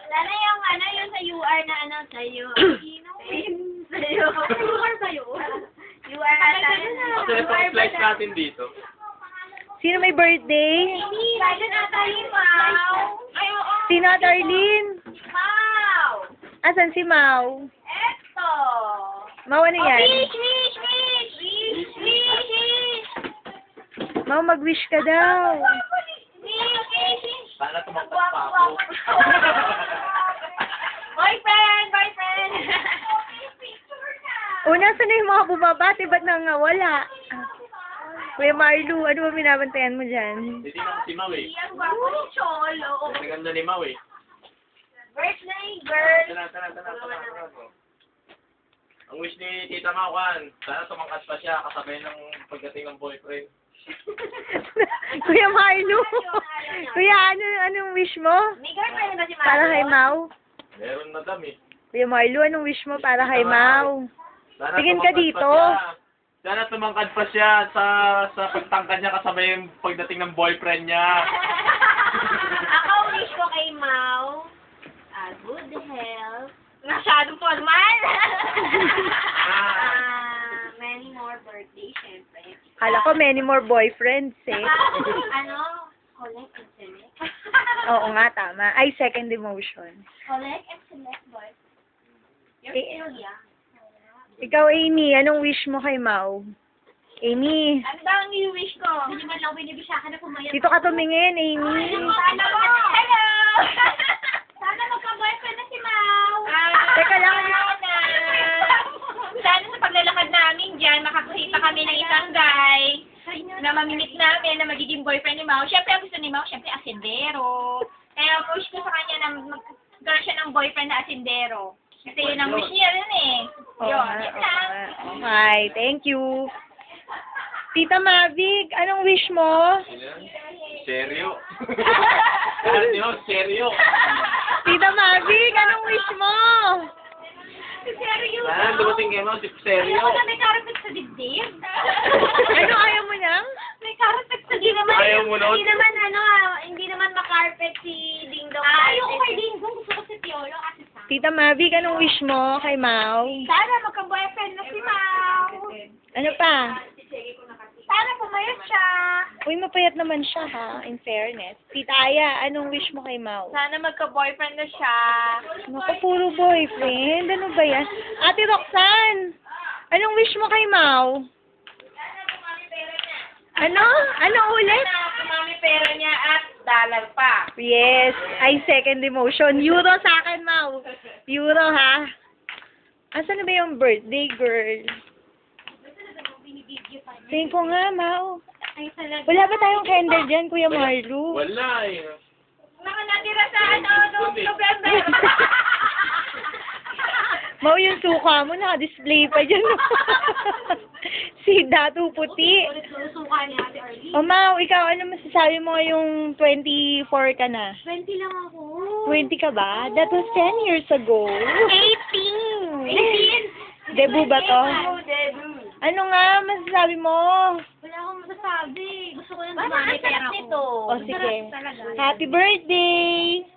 Lala yung ano, yung sa UR na ano, sa'yo. Sa'yo. UR sa'yo. UR ata. Kasi pang-slice natin dito. Sino may birthday? Lala ata yung Mau. Ay, oo. Sino at Arlene? Mau. Asan si Mau? Eto. Mau, ano yan? Wish. Mau, mag-wish ka daw. Sana tumangkat pa ako. Boyfriend. O, nasa na yung mga bumabati? Ba't nangawala? Kuya Marlu, ano ba binabantayan mo dyan? Hindi naman si Mau eh. Ang gwapo ni Cholo. Ang ganda ni Mau eh. Birthday girl. Tara. Ang wish ni Tita Mau kan, sana tumangkat pa siya kasabay ng pagdating ng boyfriend. Kuya Marlu. Kuya, anong wish mo? May girlfriend ba si Maro? Para kay Mau? Meron na dami. Kuya Marlu, anong wish mo para kay Mau? Sana Tingin ka tumangkad dito. pa siya. Sana tumangkad pa siya sa pagtangkad niya kasabay yung pagdating ng boyfriend niya. Ako wish ko kay Mau. Good health. Masyadong formal. Many more birthdays, syempre. Kala ko many more boyfriends eh. Ano? Collect and select. Oo nga, tama. Ay, second emotion. Collect and select, boy. You're Eh, still young. Ikaw, Amy, anong wish mo kay Mau? Amy, Ano daw ang wish ko? Hindi man lang binibisyakan na pumayat. dito ka tumingin, Amy. Sana mo! Hello! Sana magka-boyfriend na si Mau. Teka lang. Sana sa paglalakad namin dyan, makakita kami ng isang guy na mamimit namin na magiging boyfriend ni Mau. Siyempre, ang gusto ni Mau, siyempre, asindero. Kaya push ko sa kanya na magkaroon siya ng boyfriend na asindero. Kasi yun ang wish niya rin eh. Oo Yun, nga, yun oo lang. nga. Okay, thank you. Tita Mavic, anong wish mo? Seryo. Seryo. Tita Mavic, anong wish mo? Seryo. Sana dumating kay Mau si Seryo. Ayaw ko na may karapit sa dibdib. Ano, ayaw mo nang? May karapit sa dibdib. Ayaw mo nun? Hindi naman makarpet si Ding Dong. Ayaw ko kay Ding Dong. Gusto ko si Piolo kasi sa... Tita Mavic, anong wish mo kay Mau? Sana magka-boyfriend na si Mau. Ano pa? Sana pumayat siya. Uy, mapayat naman siya ha, in fairness. Tita Aya, anong wish mo kay Mau? Sana magka-boyfriend na siya. Naku, puro boyfriend. Ano ba yan? Ate Roxanne, anong wish mo kay Mau? Ano? Ano ulit? Sana kumami pera niya at dollar pa. Yes, ay second emotion. Euro sa akin, Mau. Euro, ha? Asan na ba yung birthday girl? Tingin ko nga, Mau. Ay, talaga. Wala ba tayong candle dyan, Kuya Marlu? Wala eh. Nakatira sa noong November. Mau, yung suka mo, naka-display pa dyan. Si Datu Puti. Susuka ni Ate Arlie. O, Mau, ikaw, ano masasabi mo ngayong 24 ka na? 20 lang ako. 20 ka ba? That was 10 years ago. 18. Debut ba to? Debut. Ano nga masasabi mo? Wala akong masasabi. Gusto ko lang dumami pera ko. O, sige. Talaga. Happy birthday!